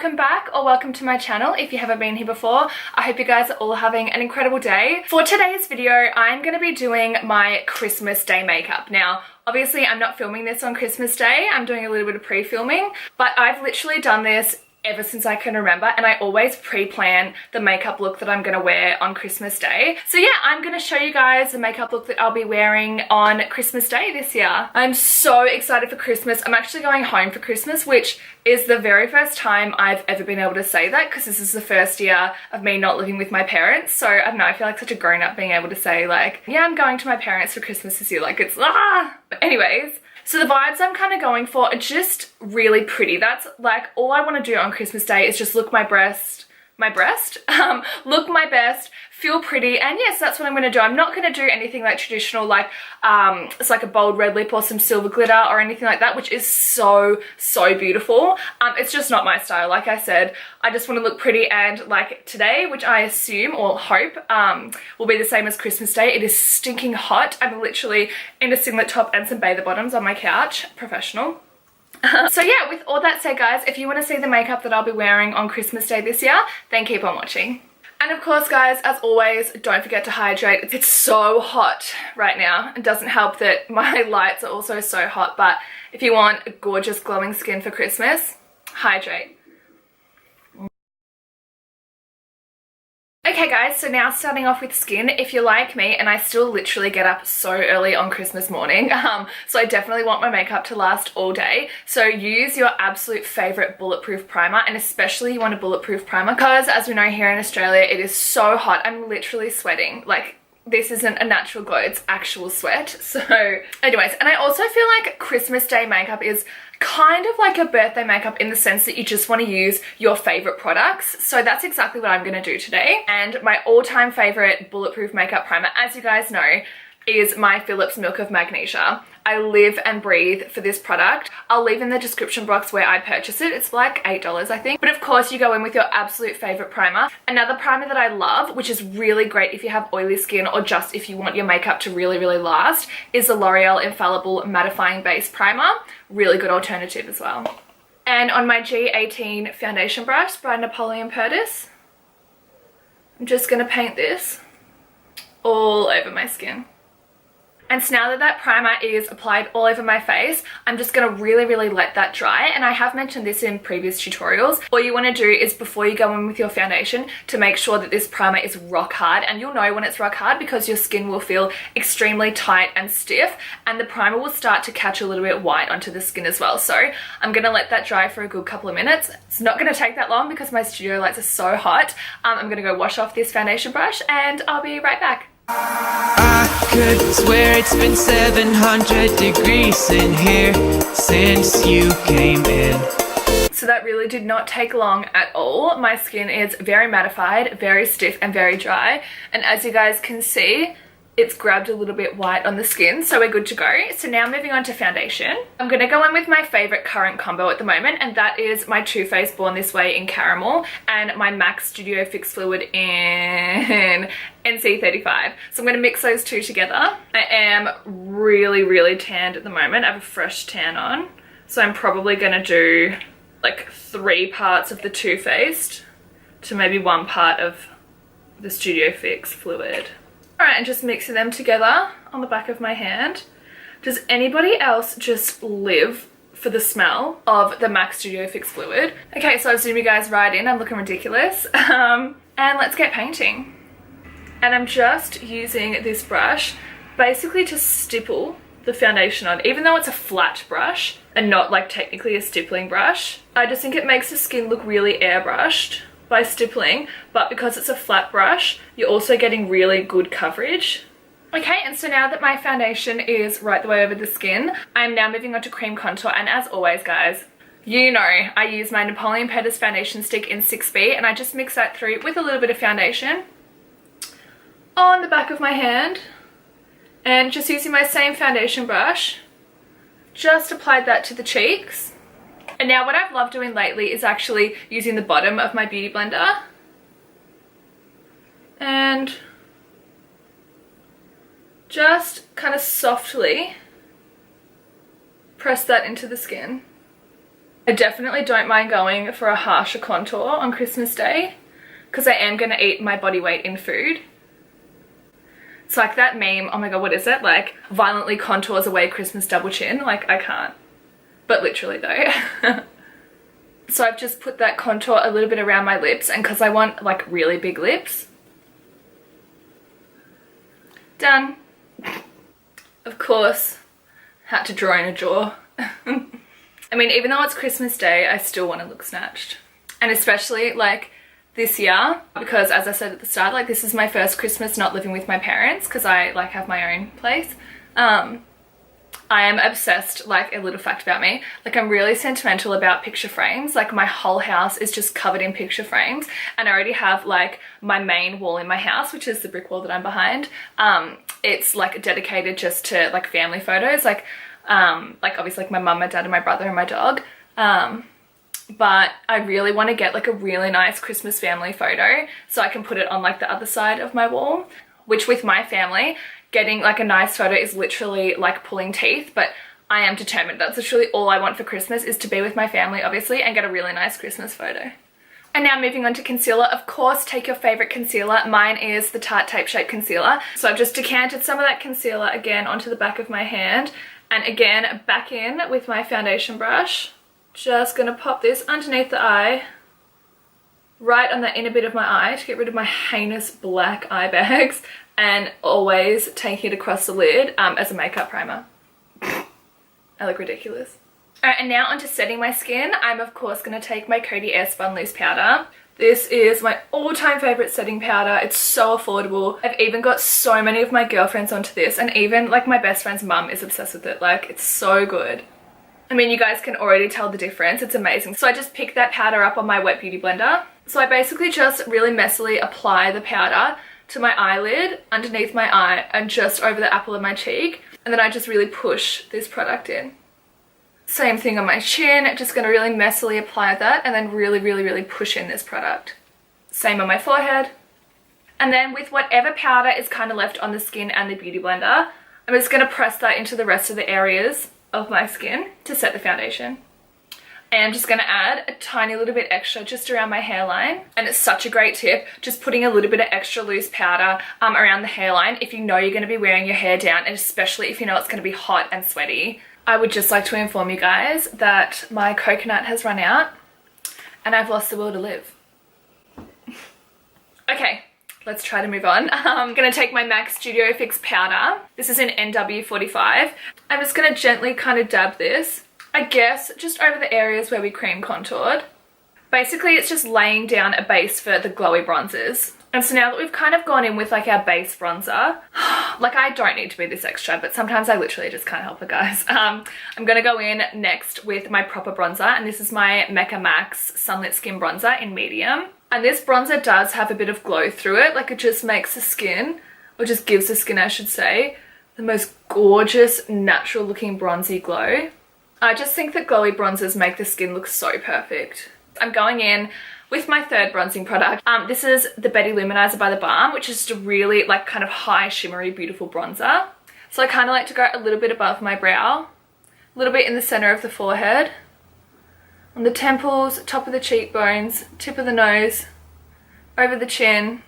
welcome back or welcome to my channel if you haven't been here before. I hope you guys are all having an incredible day. For today's video, I'm going to be doing my Christmas Day makeup. Now, obviously I'm not filming this on Christmas Day, I'm doing a little bit of pre-filming, but I've literally done this ever since I can remember, and I always pre-plan the makeup look that I'm gonna wear on Christmas Day. So yeah, I'm gonna show you guys the makeup look that I'll be wearing on Christmas Day this year. I'm so excited for Christmas. I'm actually going home for Christmas, which is the very first time I've ever been able to say that, because this is the first year of me not living with my parents. So I don't know, I feel like such a grown-up being able to say like, yeah, I'm going to my parents for Christmas this year. Like it's But anyways, so the vibes I'm kind of going for are just really pretty. That's like all I want to do on Christmas Day is just look my best, look my best, feel pretty, and yes, that's what I'm going to do. I'm not going to do anything like traditional, like it's like a bold red lip or some silver glitter or anything like that, which is so beautiful. It's just not my style. Like I said, I just want to look pretty, and like today, which I assume or hope will be the same as Christmas Day, it is stinking hot. I'm literally in a singlet top and some bather bottoms on my couch. Professional. So yeah, with all that said guys, if you want to see the makeup that I'll be wearing on Christmas Day this year, then keep on watching. And of course guys, as always, don't forget to hydrate. It's so hot right now. It doesn't help that my lights are also so hot, but if you want a gorgeous glowing skin for Christmas, hydrate. Okay guys, so now starting off with skin, if you're like me, and I still literally get up so early on Christmas morning, so I definitely want my makeup to last all day. So use your absolute favorite bulletproof primer, and especially you want a bulletproof primer because as we know here in Australia, it is so hot. I'm literally sweating. Like, this isn't a natural glow, it's actual sweat. So anyways, and I also feel like Christmas Day makeup is kind of like a birthday makeup in the sense that you just want to use your favorite products. So that's exactly what I'm going to do today. And my all-time favorite bulletproof makeup primer, as you guys know, is my Phillips Milk of Magnesia. I live and breathe for this product. I'll leave in the description box where I purchase it. It's like $8 I think. But of course you go in with your absolute favorite primer. Another primer that I love, which is really great if you have oily skin or just if you want your makeup to really last, is the L'Oreal Infallible Mattifying Base Primer. Really good alternative as well. And on my G18 foundation brush by Napoleon Perdis, I'm just going to paint this all over my skin. And so now that that primer is applied all over my face, I'm just going to really let that dry. And I have mentioned this in previous tutorials. All you want to do is before you go in with your foundation to make sure that this primer is rock hard. And you'll know when it's rock hard because your skin will feel extremely tight and stiff, and the primer will start to catch a little bit white onto the skin as well. So I'm going to let that dry for a good couple of minutes. It's not going to take that long because my studio lights are so hot. I'm going to go wash off this foundation brush and I'll be right back. I could swear it's been 700 degrees in here since you came in. So that really did not take long at all. My skin is very mattified, very stiff and very dry. And as you guys can see, it's grabbed a little bit white on the skin, so we're good to go. So now moving on to foundation. I'm going to go in with my favorite current combo at the moment, and that is my Too Faced Born This Way in Caramel and my MAC Studio Fix Fluid in NC35. So I'm going to mix those two together. I am really tanned at the moment. I have a fresh tan on, so I'm probably going to do like 3 parts of the Too Faced to maybe 1 part of the Studio Fix Fluid. Alright, and just mixing them together on the back of my hand. Does anybody else just live for the smell of the MAC Studio Fix Fluid? Okay, so I've zoomed you guys right in. I'm looking ridiculous. And let's get painting. And I'm just using this brush basically to stipple the foundation on. Even though it's a flat brush and not like technically a stippling brush, I just think it makes the skin look really airbrushed by stippling, but because it's a flat brush, you're also getting really good coverage. Okay, and so now that my foundation is right the way over the skin, I'm now moving on to cream contour. And as always guys, you know I use my Napoleon Perdis foundation stick in 6B, and I just mix that through with a little bit of foundation on the back of my hand, and just using my same foundation brush, just applied that to the cheeks. And now what I've loved doing lately is actually using the bottom of my beauty blender and just kind of softly press that into the skin. I definitely don't mind going for a harsher contour on Christmas Day because I am going to eat my body weight in food. It's like that meme, oh my god, what is it? Like, violently contours away Christmas double chin. Like, I can't. But literally though. So I've just put that contour a little bit around my lips, and because I want like really big lips. Done. Of course, had to draw in a jaw. I mean, even though it's Christmas Day, I still want to look snatched. And especially like this year, because as I said at the start, like this is my first Christmas not living with my parents because I like have my own place. I am obsessed, like a little fact about me, like I'm really sentimental about picture frames. Like my whole house is just covered in picture frames, and I already have like my main wall in my house, which is the brick wall that I'm behind. It's like dedicated just to like family photos, like obviously like my mum, my dad and my brother and my dog. But I really want to get like a really nice Christmas family photo so I can put it on like the other side of my wall, which with my family, getting like a nice photo is literally like pulling teeth, but I am determined. That's literally all I want for Christmas, is to be with my family obviously and get a really nice Christmas photo. And now moving on to concealer. Of course, take your favorite concealer. Mine is the Tarte Tape Shape Concealer. So I've just decanted some of that concealer again onto the back of my hand, and again back in with my foundation brush. Just gonna pop this underneath the eye, right on the inner bit of my eye to get rid of my heinous black eye bags, and always taking it across the lid as a makeup primer. I look ridiculous. Alright, and now onto setting my skin. I'm of course going to take my Coty Air Spun Loose Powder. This is my all-time favourite setting powder. It's so affordable. I've even got so many of my girlfriends onto this, and even like my best friend's mum is obsessed with it. Like, it's so good. I mean, you guys can already tell the difference. It's amazing. So I just picked that powder up on my wet beauty blender. So I basically just really messily apply the powder to my eyelid, underneath my eye, and just over the apple of my cheek. And then I just really push this product in. Same thing on my chin. Just going to really messily apply that and then really push in this product. Same on my forehead. And then with whatever powder is kind of left on the skin and the beauty blender, I'm just going to press that into the rest of the areas of my skin to set the foundation. And I'm just going to add a tiny little bit extra just around my hairline. And it's such a great tip, just putting a little bit of extra loose powder around the hairline if you know you're going to be wearing your hair down, and especially if you know it's going to be hot and sweaty. I would just like to inform you guys that my coconut has run out and I've lost the will to live. Okay, let's try to move on. I'm going to take my MAC Studio Fix powder. This is in NW45. I'm just going to gently kind of dab this, I guess, just over the areas where we cream contoured. Basically, it's just laying down a base for the glowy bronzers. And so now that we've kind of gone in with like our base bronzer, like I don't need to be this extra, but sometimes I literally just can't help it, guys. I'm going to go in next with my proper bronzer, and this is my Mecca Max Sunlit Skin Bronzer in medium. And this bronzer does have a bit of glow through it, like it just makes the skin, or just gives the skin, I should say, the most gorgeous, natural looking bronzy glow. I just think that glowy bronzers make the skin look so perfect. I'm going in with my third bronzing product. This is the Betty Luminizer by the Balm, which is just a really like kind of high shimmery beautiful bronzer. So I kind of like to go a little bit above my brow, a little bit in the center of the forehead, on the temples, top of the cheekbones, tip of the nose, over the chin.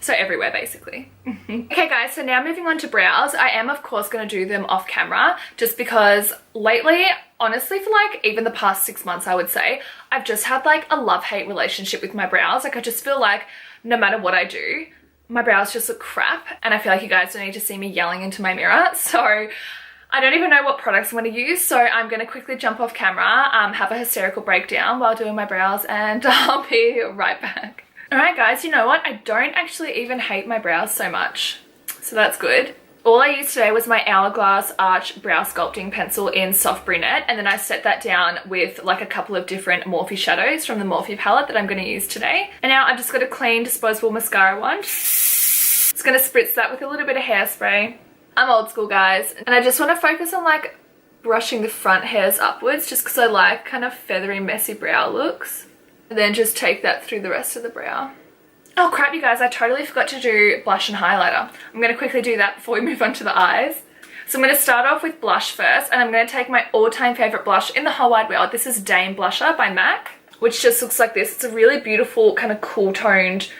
So everywhere basically. Okay guys, so now moving on to brows. I am of course going to do them off camera just because lately, honestly for like even the past 6 months I would say, I've just had like a love-hate relationship with my brows. Like I just feel like no matter what I do, my brows just look crap, and I feel like you guys don't need to see me yelling into my mirror. So I don't even know what products I'm going to use, so I'm going to quickly jump off camera, have a hysterical breakdown while doing my brows, and I'll be right back. Alright guys, you know what? I don't actually even hate my brows so much, so that's good. All I used today was my Hourglass Arch Brow Sculpting Pencil in Soft Brunette, and then I set that down with like a couple of different Morphe shadows from the Morphe palette that I'm going to use today. And now I've just got a clean disposable mascara wand. Just going to spritz that with a little bit of hairspray. I'm old school, guys, and I just want to focus on like brushing the front hairs upwards just because I like kind of feathery, messy brow looks. And then just take that through the rest of the brow. Oh crap, you guys, I totally forgot to do blush and highlighter. I'm going to quickly do that before we move on to the eyes. So I'm going to start off with blush first, and I'm going to take my all-time favourite blush in the whole wide world. This is Dame Blusher by MAC, which just looks like this. It's a really beautiful kind of cool toned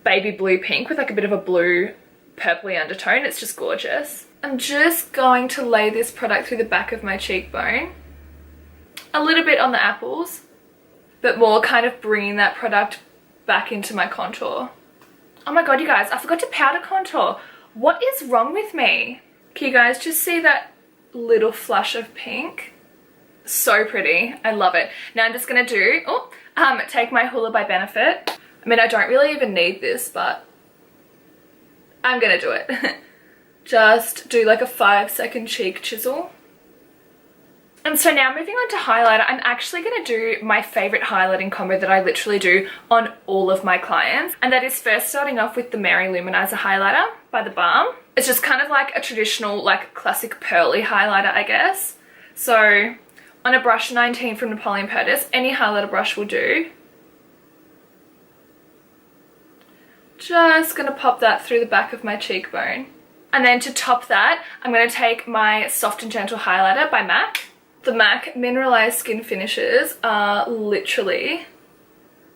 baby blue pink with like a bit of a blue purpley undertone. It's just gorgeous. I'm just going to lay this product through the back of my cheekbone, a little bit on the apples, but more kind of bringing that product back into my contour. Oh my god, you guys, I forgot to powder contour. What is wrong with me? Can you guys just see that little flush of pink? So pretty. I love it. Now I'm just going to do, take my Hoola by Benefit. I mean, I don't really even need this, but I'm going to do it. Just do like a 5-second cheek chisel. And so now moving on to highlighter, I'm actually going to do my favorite highlighting combo that I literally do on all of my clients. And that is first starting off with the Mary Luminizer highlighter by the Balm. It's just kind of like a traditional, like classic pearly highlighter, I guess. So on a brush 19 from Napoleon Perdis, any highlighter brush will do. Just going to pop that through the back of my cheekbone. And then to top that, I'm going to take my Soft and Gentle highlighter by MAC. The MAC Mineralise Skin Finishes are literally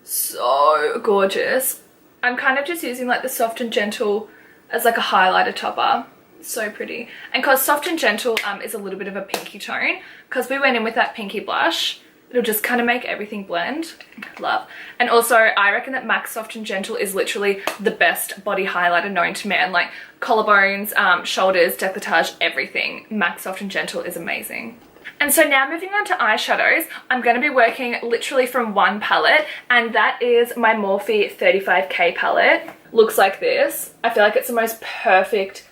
so gorgeous. I'm kind of just using like the Soft and Gentle as like a highlighter topper. So pretty. And because Soft and Gentle is a little bit of a pinky tone, because we went in with that pinky blush, it'll just kind of make everything blend. Love. And also, I reckon that MAC Soft and Gentle is literally the best body highlighter known to man. Like collarbones, shoulders, décolletage, everything. MAC Soft and Gentle is amazing. And so now moving on to eyeshadows, I'm going to be working literally from one palette, and that is my Morphe 35K palette. Looks like this. I feel like it's the most perfect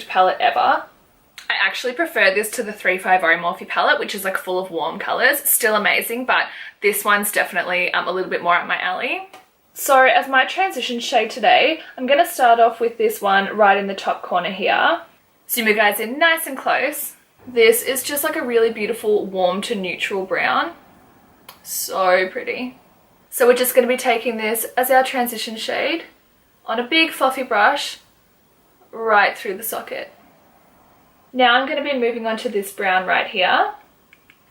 palette ever. I actually prefer this to the 350 Morphe palette, which is like full of warm colours. Still amazing, but this one's definitely a little bit more up my alley. So as my transition shade today, I'm going to start off with this one right in the top corner here. Zoom you guys in nice and close. This is just like a really beautiful warm to neutral brown. So pretty. So we're just going to be taking this as our transition shade on a big fluffy brush right through the socket. Now I'm going to be moving on to this brown right here,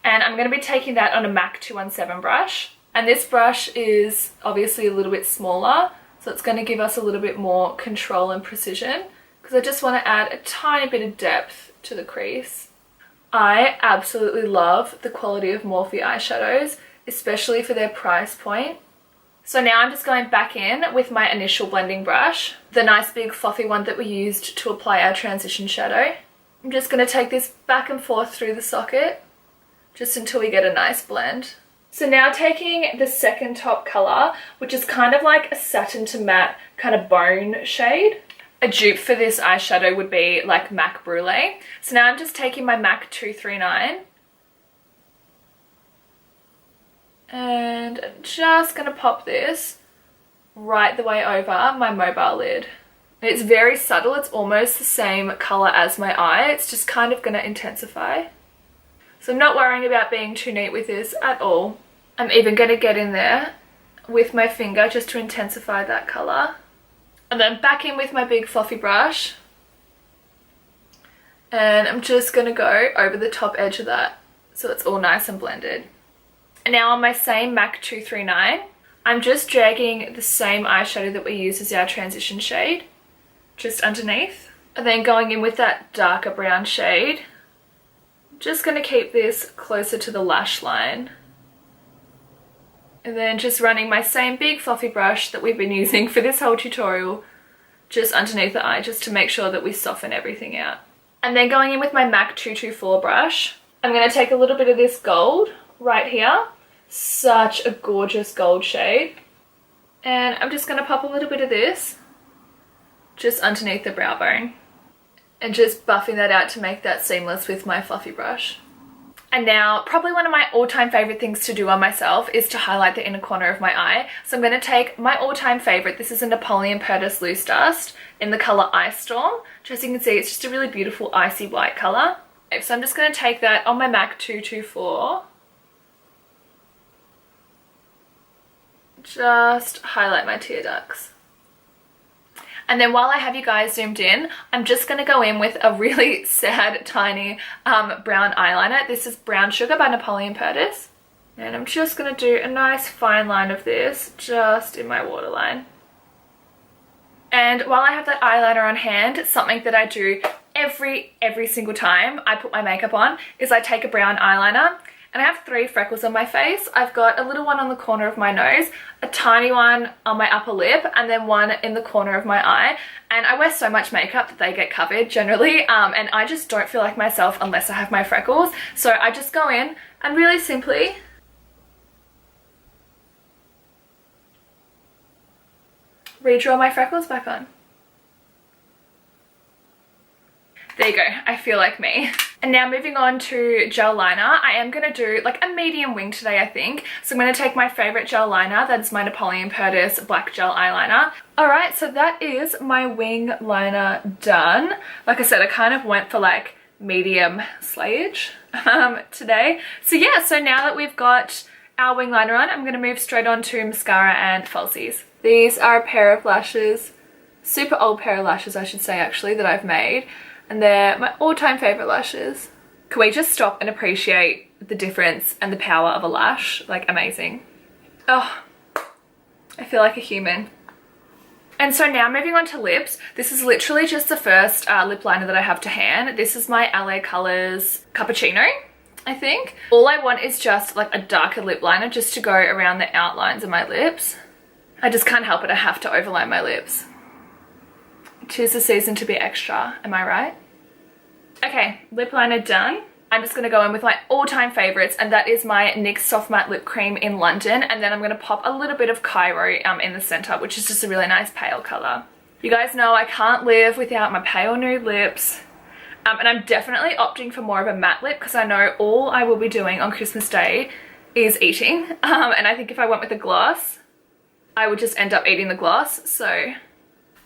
and I'm going to be taking that on a MAC 217 brush. And this brush is obviously a little bit smaller, so it's going to give us a little bit more control and precision, because I just want to add a tiny bit of depth to the crease. I absolutely love the quality of Morphe eyeshadows, especially for their price point. So now I'm just going back in with my initial blending brush, the nice big fluffy one that we used to apply our transition shadow. I'm just going to take this back and forth through the socket just until we get a nice blend. So now taking the second top colour, which is kind of like a satin to matte kind of bone shade. A dupe for this eyeshadow would be like MAC Brulee. So now I'm just taking my MAC 239 and I'm just going to pop this right the way over my mobile lid. It's very subtle, it's almost the same colour as my eye, it's just kind of going to intensify. So I'm not worrying about being too neat with this at all. I'm even going to get in there with my finger just to intensify that colour. And then back in with my big fluffy brush. And I'm just going to go over the top edge of that so it's all nice and blended. And now on my same MAC 239, I'm just dragging the same eyeshadow that we used as our transition shade just underneath, and then going in with that darker brown shade. Just going to keep this closer to the lash line, and then just running my same big fluffy brush that we've been using for this whole tutorial just underneath the eye, just to make sure that we soften everything out. And then going in with my MAC 224 brush, I'm going to take a little bit of this gold right here, such a gorgeous gold shade, and I'm just going to pop a little bit of this just underneath the brow bone and just buffing that out to make that seamless with my fluffy brush. And now probably one of my all-time favorite things to do on myself is to highlight the inner corner of my eye. So I'm going to take my all-time favorite, this is a Napoleon Perdis Loose Dust in the color Ice Storm. As you can see, it's just a really beautiful icy white color. So I'm just going to take that on my MAC 224, just highlight my tear ducts. And then while I have you guys zoomed in, I'm just going to go in with a really sad, tiny brown eyeliner. This is Brown Sugar by Napoleon Perdis. And I'm just going to do a nice fine line of this just in my waterline. And while I have that eyeliner on hand, something that I do every single time I put my makeup on is I take a brown eyeliner, and I have 3 freckles on my face. I've got a little one on the corner of my nose, a tiny one on my upper lip, and then one in the corner of my eye. And I wear so much makeup that they get covered generally, and I just don't feel like myself unless I have my freckles. So I just go in and really simply redraw my freckles back on. There you go, I feel like me. And now moving on to gel liner, I am going to do like a medium wing today, I think. So I'm going to take my favourite gel liner, that's my Napoleon Perdis black gel eyeliner. Alright, so that is my wing liner done. Like I said, I kind of went for like medium slayage today. So yeah, so now that we've got our wing liner on, I'm going to move straight on to mascara and falsies. These are a pair of lashes, super old pair of lashes I should say actually, that I've made. And they're my all-time favourite lashes. Can we just stop and appreciate the difference and the power of a lash? Like, amazing. Oh, I feel like a human. And so now moving on to lips. This is literally just the first lip liner that I have to hand. This is my LA Colors Cappuccino, I think. All I want is just like a darker lip liner just to go around the outlines of my lips. I just can't help it, I have to overline my lips. 'Tis the season to be extra, am I right? Okay, lip liner done. I'm just going to go in with my all-time favourites, and that is my NYX Soft Matte Lip Cream in London, and then I'm going to pop a little bit of Cairo in the centre, which is just a really nice pale colour. You guys know I can't live without my pale nude lips, and I'm definitely opting for more of a matte lip because I know all I will be doing on Christmas Day is eating, and I think if I went with a gloss, I would just end up eating the gloss, so...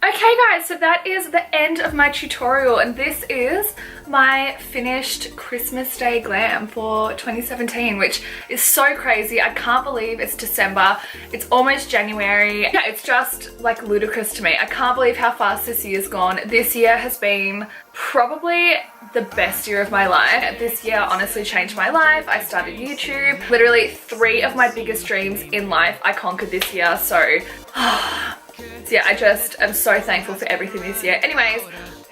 Okay guys, so that is the end of my tutorial, and this is my finished Christmas Day glam for 2017, which is so crazy. I can't believe it's December. It's almost January. Yeah, it's just like ludicrous to me. I can't believe how fast this year's gone. This year has been probably the best year of my life. This year honestly changed my life. I started YouTube. Literally 3 of my biggest dreams in life I conquered this year, so... So yeah, I just am so thankful for everything this year. Anyways,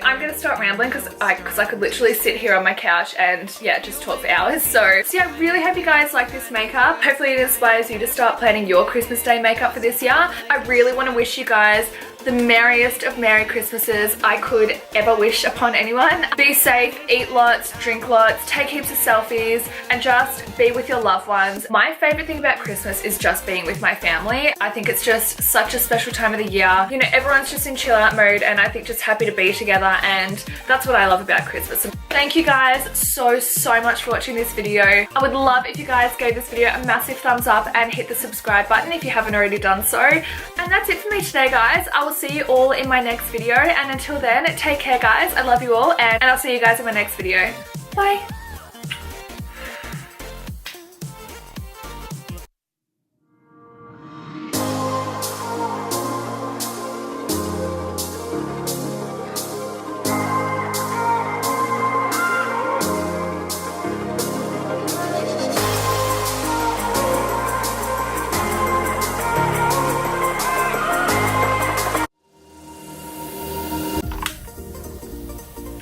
I'm gonna start rambling because I could literally sit here on my couch and yeah, just talk for hours. So yeah, I really hope you guys like this makeup. Hopefully it inspires you to start planning your Christmas Day makeup for this year. I really want to wish you guys the merriest of Merry Christmases I could ever wish upon anyone. Be safe, eat lots, drink lots, take heaps of selfies, and just be with your loved ones. My favorite thing about Christmas is just being with my family. I think it's just such a special time of the year. You know, everyone's just in chill out mode, and I think just happy to be together, and that's what I love about Christmas. Thank you guys so much for watching this video. I would love if you guys gave this video a massive thumbs up and hit the subscribe button if you haven't already done so. And that's it for me today, guys. I will see you all in my next video, and until then, take care guys. I love you all, and I'll see you guys in my next video. Bye.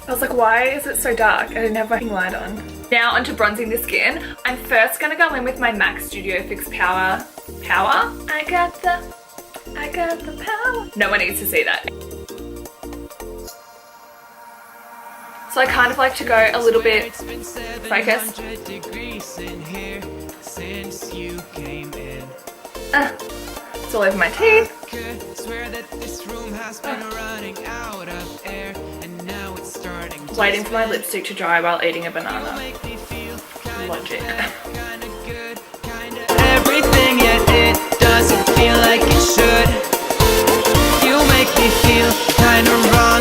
I was like, why is it so dark? I didn't have my light on. Now onto bronzing the skin. I'm first gonna go in with my MAC Studio Fix Power. I got the power. No one needs to see that. So I kind of like to go a little bit focused. It's all over my teeth. Waiting for my lipstick to dry while eating a banana. Logic. Everything, yet it doesn't feel like it should. You make me feel kinda wrong.